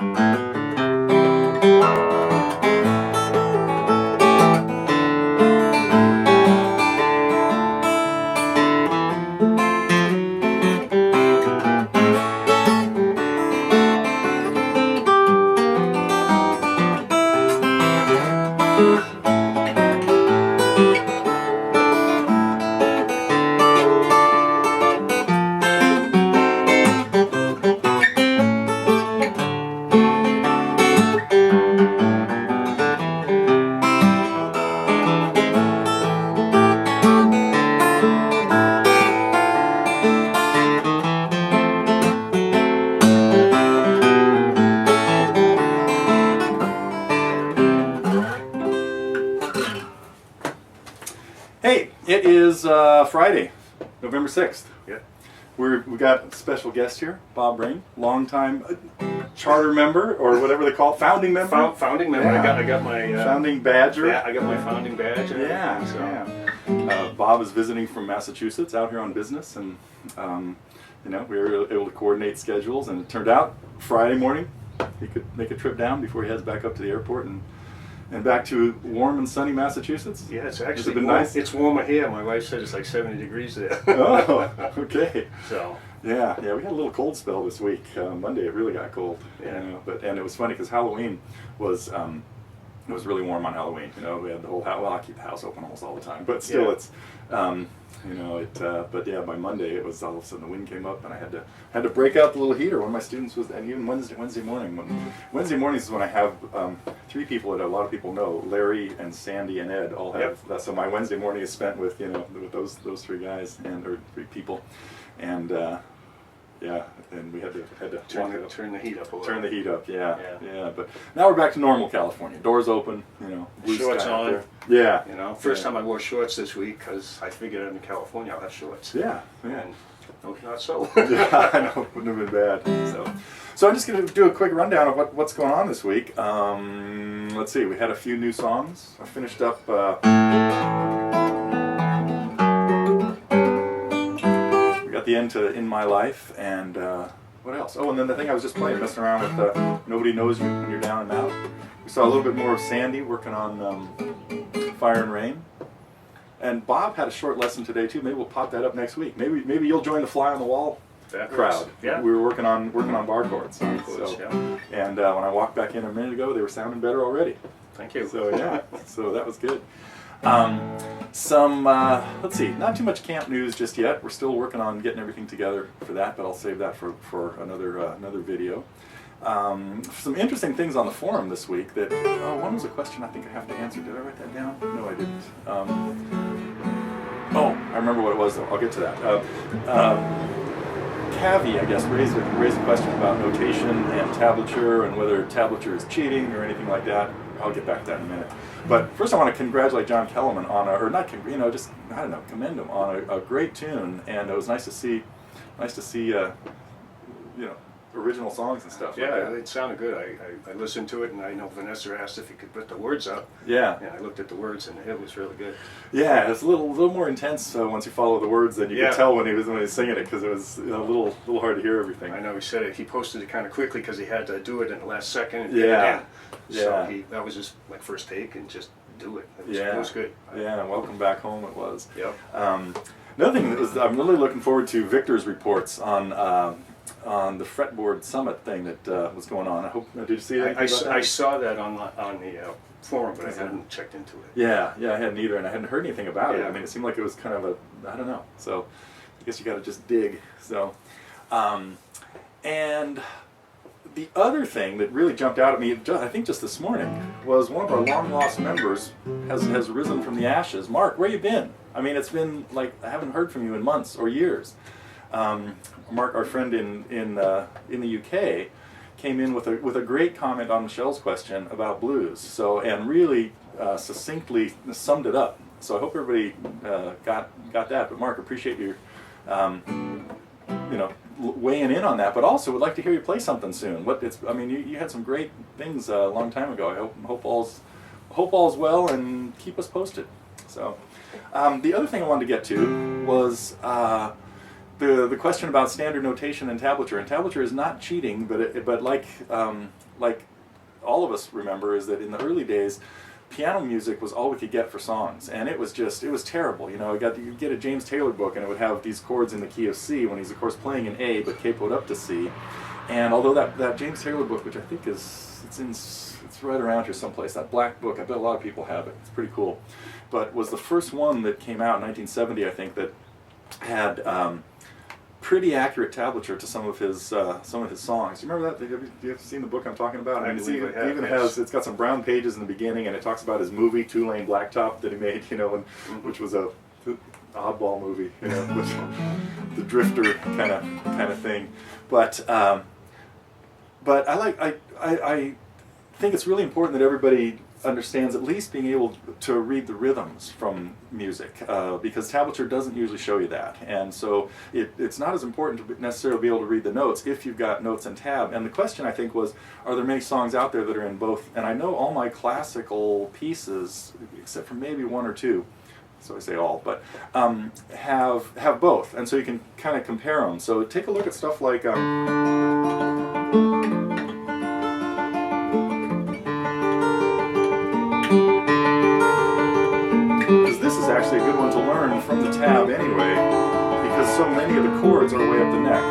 Hey, it is Friday, November 6th. Yeah. We got a special guest here, Bob Rain, longtime charter member, or whatever they call it, founding member? Founding member. Yeah. I got my... founding badger? Yeah, I got my founding badge and Yeah, everything, so. yeah. Bob is visiting from Massachusetts, out here on business, and we were able to coordinate schedules, and it turned out Friday morning he could make a trip down before he heads back up to the airport and back to warm and sunny Massachusetts. Yeah, it's actually been warm. nice? It's warmer here. My wife said it's like 70 degrees there. Oh, okay. So. Yeah, we had a little cold spell this week. Monday it really got cold. Yeah. And it was funny because Halloween was it was really warm on Halloween. We had the whole house. Well, I keep the house open almost all the time, but still, Yeah. it's But yeah, by Monday it was all of a sudden the wind came up and I had to break out the little heater. One of my students was, and even Wednesday morning. Wednesday mornings is when I have 3 people that a lot of people know, Larry and Sandy and Ed, all have. Yep. So my Wednesday morning is spent with with those 3 guys or 3 people, and. Yeah, and we had to Turn the heat up a little. Turn the heat up, yeah. But now we're back to normal California. Doors open, blue Shorts sky out on. there. Yeah. First time I wore shorts this week because I figured I'm in California I'll have shorts. Yeah. And no, not so. Yeah, I know, wouldn't have been bad. So I'm just going to do a quick rundown of what's going on this week. Let's see, we had a few new songs. I finished up. The end to In My Life, and what else? Oh, and then the thing I was just playing, messing around with Nobody Knows You When You're Down and Out. We saw a little bit more of Sandy working on Fire and Rain. And Bob had a short lesson today too. Maybe we'll pop that up next week. Maybe you'll join the Fly on the Wall crowd. Yeah. We were working on bar chords. Yeah. And when I walked back in a minute ago, they were sounding better already. Thank you. So yeah, so that was good. Let's see, not too much camp news just yet. We're still working on getting everything together for that, but I'll save that for another video. Some interesting things on the forum this week that, one was a question I think I have to answer. Did I write that down? No, I didn't. I remember what it was though. I'll get to that. Cavi, I guess, raised a question about notation and tablature and whether tablature is cheating or anything like that. I'll get back to that in a minute. But first I want to congratulate John Kellerman on commend him on a great tune, and it was nice to see original songs and stuff. Yeah, like that. it sounded good. I listened to it, and I know Vanessa asked if he could put the words up. Yeah. And I looked at the words, and it was really good. Yeah, it's a little more intense once you follow the words than you could tell when he was singing it, because it was a little hard to hear everything. I know he said it. He posted it kind of quickly because he had to do it in the last second. And Yeah. So that was his first take, and just do it. It was good. Yeah, welcome back home it was. Yep. Another thing that I'm really looking forward to Victor's reports on the fretboard summit thing that was going on. I hope. Did you see that? I saw that on the forum, but I hadn't checked into it. Yeah, I hadn't either, and I hadn't heard anything about it. Yeah. I mean, it seemed like it was kind of I don't know. So I guess you got to just dig. So, and the other thing that really jumped out at me, I think just this morning, was one of our long-lost members has risen from the ashes. Mark, where you been? I mean, it's been like I haven't heard from you in months or years. Mark, our friend in the UK, came in with a great comment on Michelle's question about blues. So and really succinctly summed it up. So I hope everybody got that. But Mark, appreciate your weighing in on that. But also would like to hear you play something soon. You had some great things a long time ago. I hope all's well, and keep us posted. So the other thing I wanted to get to was the question about standard notation and tablature is not cheating, but like all of us remember, is that in the early days, piano music was all we could get for songs, and it was terrible. You know, you get a James Taylor book, and it would have these chords in the key of C when he's of course playing in A, but capoed up to C. And although that James Taylor book, which I think it's right around here someplace, that black book, I bet a lot of people have it. It's pretty cool, but was the first one that came out in 1970, I think, that had pretty accurate tablature to some of his songs. Do you remember that? Have you ever seen the book I'm talking about? I believe I have, It's got some brown pages in the beginning, and it talks about his movie Two Lane Blacktop that he made, you know, which was a oddball movie, you know, with the drifter kind of thing. But I think it's really important that everybody understands at least being able to read the rhythms from music, because tablature doesn't usually show you that, and so it's not as important to necessarily be able to read the notes if you've got notes and tab. And the question, I think, was, are there many songs out there that are in both? And I know all my classical pieces, except for maybe one or two, so I say all, but have both, and so you can kind of compare them. So take a look at stuff like this is actually a good one to learn from the tab anyway, because so many of the chords are way up the neck.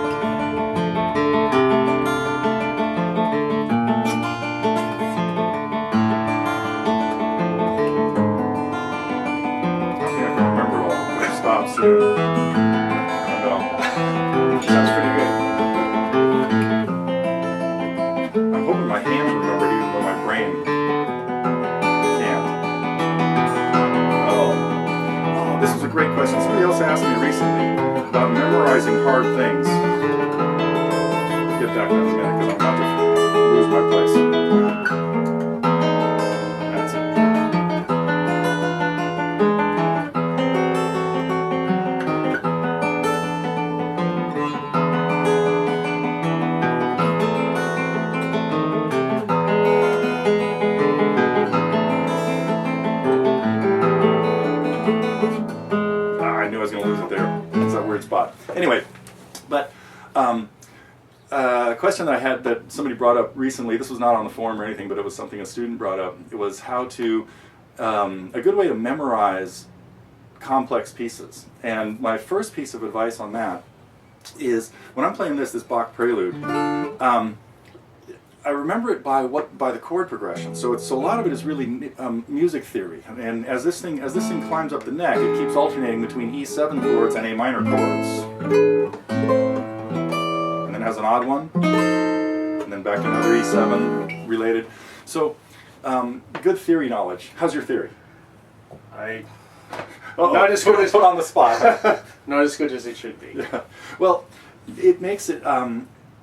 I think I can remember all. We'll stop soon. I know. Sounds pretty good. I'm hoping my hands remember it even though my brain can't. This was a great question. Somebody else asked me recently about memorizing hard things. I'll get back in a minute because I'm about to lose my place. That's it. I knew I was going to lose it there. It's that weird spot. Anyway, but a question that I had that somebody brought up recently, this was not on the forum or anything, but it was something a student brought up. It was how to, a good way to memorize complex pieces. And my first piece of advice on that is, when I'm playing this Bach prelude, I remember it by the chord progression. So a lot of it is really music theory. And as this thing climbs up the neck, it keeps alternating between E7 chords and A minor chords, and then has an odd one, and then back to another E7 related. So good theory knowledge. How's your theory? Not as good as put on the spot. Not as good as it should be. Yeah. Well, it makes it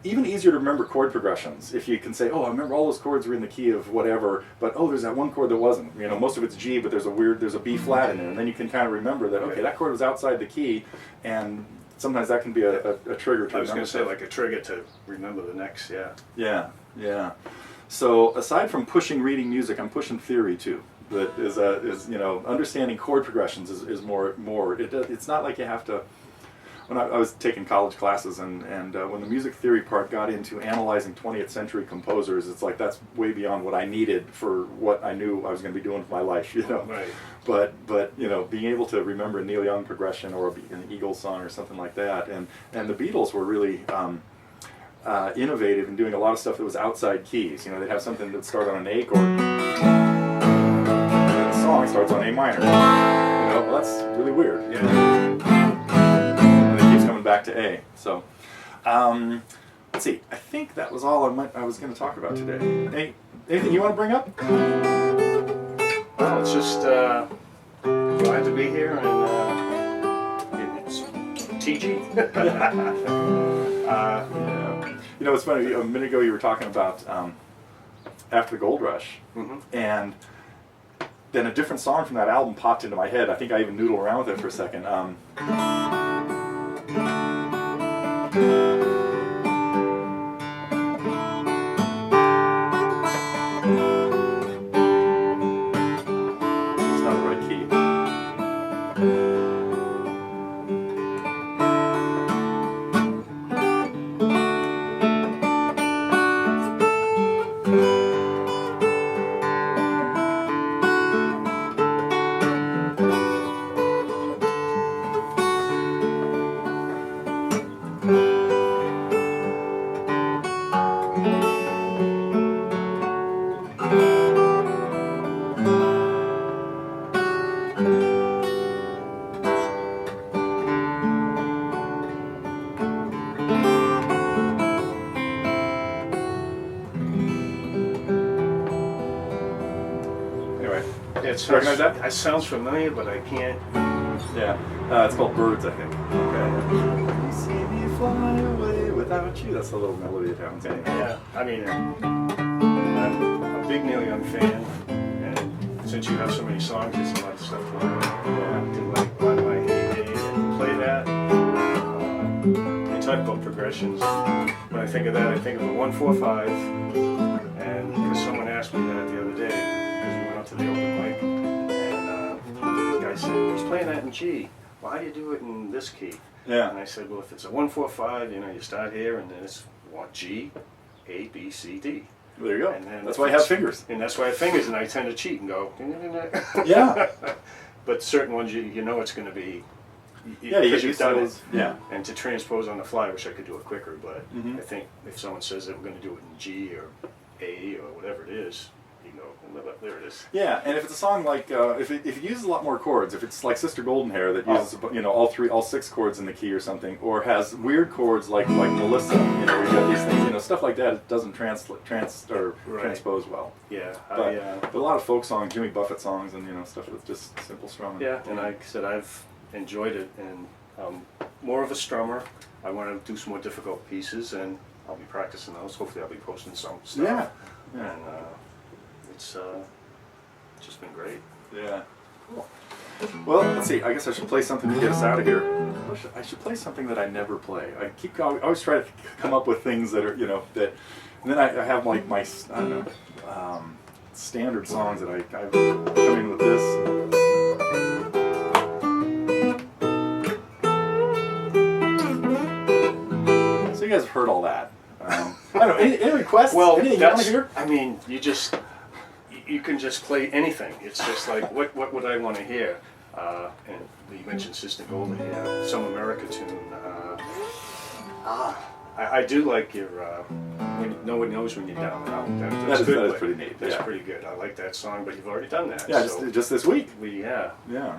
even easier to remember chord progressions if you can say, oh, I remember all those chords were in the key of whatever, but oh, there's that one chord that wasn't. You know, most of it's G, but there's a B flat in there, and then you can kind of remember that, okay, that chord was outside the key, and sometimes that can be a trigger to remember. I was going to say, like a trigger to remember the next, yeah. Yeah, yeah. So aside from pushing reading music, I'm pushing theory too. That is you know, understanding chord progressions is more. It's not like you have to. When I was taking college classes, and when the music theory part got into analyzing 20th century composers, it's like that's way beyond what I needed for what I knew I was going to be doing for my life, you know. Right. But you know, being able to remember a Neil Young progression or an Eagles song or something like that, and the Beatles were really innovative in doing a lot of stuff that was outside keys. You know, they'd have something that started on an A chord, and then the song starts on A minor. You know, well, that's really weird. Yeah. Back to A. So, let's see. I think that was all I was going to talk about today. Anything you want to bring up? Well, it's just glad to be here, and it's TG. Yeah. You know, it's funny. A minute ago, you were talking about After the Gold Rush, and then a different song from that album popped into my head. I think I even noodled around with it for a second. It's not the right key. it sounds, Recognize that? It sounds familiar, but I can't. Yeah. It's called Birds, I think. Okay. You see me fly away without you. That's the little melody it happens anyway. Yeah, I mean, I'm a big Neil Young fan, and since you have so many songs, there's a lot of stuff for Yeah. do like Bye Bye Hey Hey and play that. You talk about progressions. When I think of that, I think of a 1-4-5, and because someone asked me that the other day, because we went out to the open mic, and the guy said, he's playing that in G. Why do you do it in this key? Yeah. And I said, well, if it's a 1-4-5, you know, you start here, and then it's G, A, B, C, D. There you go. And then That's why I have fingers. And that's why I have fingers, and I tend to cheat and go. Yeah. But certain ones, you know it's going to be. Yeah, you because get you've used to done those. it. Yeah. And to transpose on the fly, I wish I could do it quicker, but Mhm. I think if someone says that we're going to do it in G or A or whatever it is, you go, well, there it is. Yeah, and if it's a song like if it uses a lot more chords, if it's like Sister Golden Hair that uses all 6 chords in the key or something, or has weird chords like Melissa, you know, we got these things, stuff like that. It doesn't transpose well. Yeah, But a lot of folk songs, Jimmy Buffett songs, and stuff that's just simple strumming. yeah, and like I said, I've enjoyed it, and more of a strummer. I want to do some more difficult pieces, and I'll be practicing those. Hopefully, I'll be posting some stuff. Yeah. Yeah. And it's just been great. Yeah. Cool. Well, let's see. I guess I should play something to get us out of here. I should play something that I never play. I always try to come up with things that are, that. And then I have like my, I don't know, standard songs that I come in with this. So you guys have heard all that. I don't know. Any requests? Well, anything you want to hear? I mean, you can just play anything. It's just like, what would I want to hear? And you mentioned Sister Golden Hair, some America tune. I do like your when no one knows when you're down and out. That's good. That is pretty neat. That's Yeah. pretty good. I like that song, but you've already done that. Yeah, so just this week. yeah.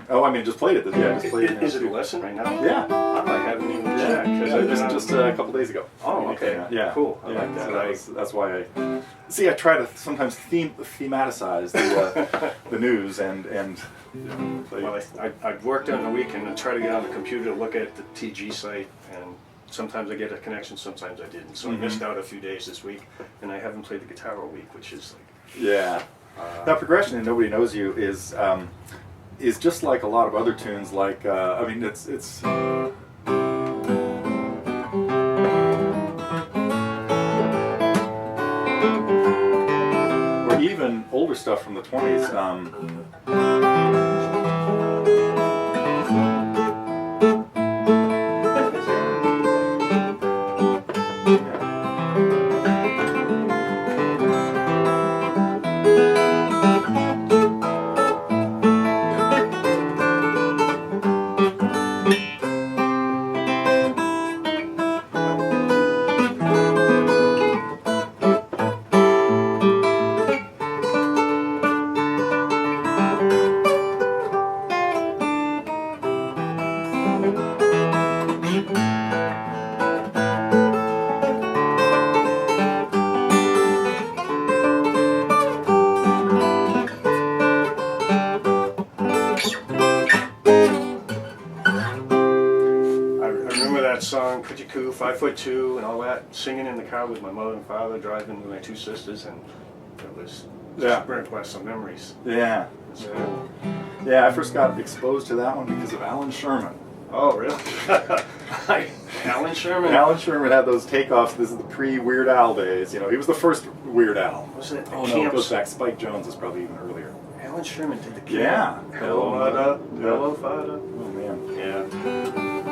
Oh, I mean, just played it. Yeah, just played it. Is it a lesson right now? Yeah. Oh, I haven't even checked. Yeah, just a couple days ago. Oh, okay. Yeah. Cool. I like that. So that's why I see. I try to sometimes thematicize the news and play. Well, I've worked on the weekend and try to get on the computer to look at the TG site, and sometimes I get a connection, sometimes I didn't. So I missed out a few days this week, and I haven't played the guitar all week, which is like... Yeah. That progression in Nobody Knows You is just like a lot of other tunes. Like I mean, it's. Or even older stuff from the 20s. Song, Kujiku, 5'2", and all that, singing in the car with my mother and father, driving with my 2 sisters, and it was just brought back some memories. Yeah. So, yeah, I first got exposed to that one because of Alan Sherman. Oh, really? Alan Sherman? Alan Sherman had those takeoffs. This is the pre-Weird Al days. He was the first Weird Al. Was it? Oh no, it goes back. Spike Jones is probably even earlier. Alan Sherman did the camp. Yeah. Hello, Mother. Hello, Father. Oh man. Yeah.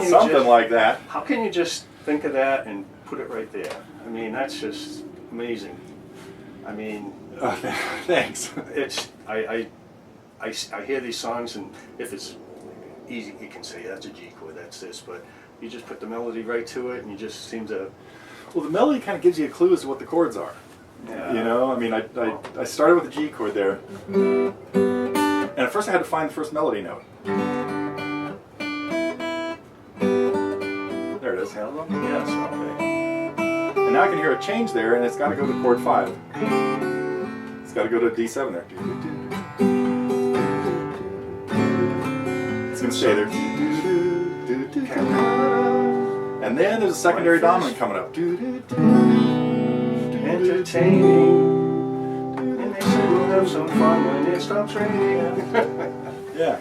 Something like that. How can you just think of that and put it right there? I mean, that's just amazing. I mean, thanks. It's I hear these songs, and if it's easy, you can say that's a G chord, that's this, but you just put the melody right to it, and you just seem to Well, the melody kind of gives you a clue as to what the chords are. Yeah. You know, I mean, I started with the G chord there, and at first I had to find the first melody note. There it is. Yes, okay. And now I can hear a change there, and it's got to go to chord 5. It's got to go to D7 there. It's going to stay there. And then there's a secondary dominant coming up. Entertaining. And they say we'll have some fun when it stops raining. Yeah.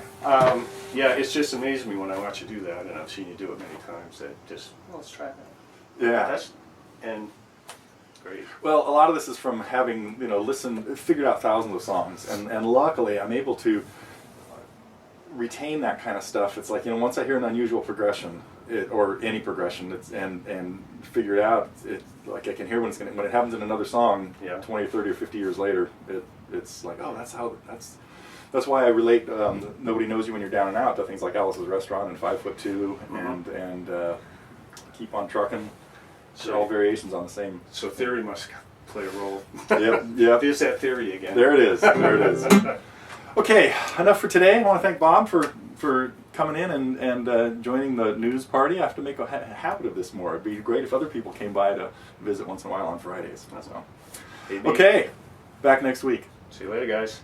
Yeah, it's just amazing me when I watch you do that, and I've seen you do it many times. That just, well, let's try that. Yeah. And great. Well, a lot of this is from having, figured out thousands of songs, and luckily I'm able to retain that kind of stuff. It's like, once I hear an unusual progression, or any progression, and figure it out, like I can hear when it happens in another song, Yeah. 20 or 30 or 50 years later, it's like, oh, that's why I relate Nobody Knows You When You're Down and Out to things like Alice's Restaurant and 5'2", and Keep on Trucking. They're all variations on the same. So theory must play a role. Yep. There's that theory again. There it is. There it is. Okay, enough for today. I want to thank Bob for coming in and joining the news party. I have to make a habit of this more. It'd be great if other people came by to visit once in a while on Fridays. So. Maybe. Okay, back next week. See you later, guys.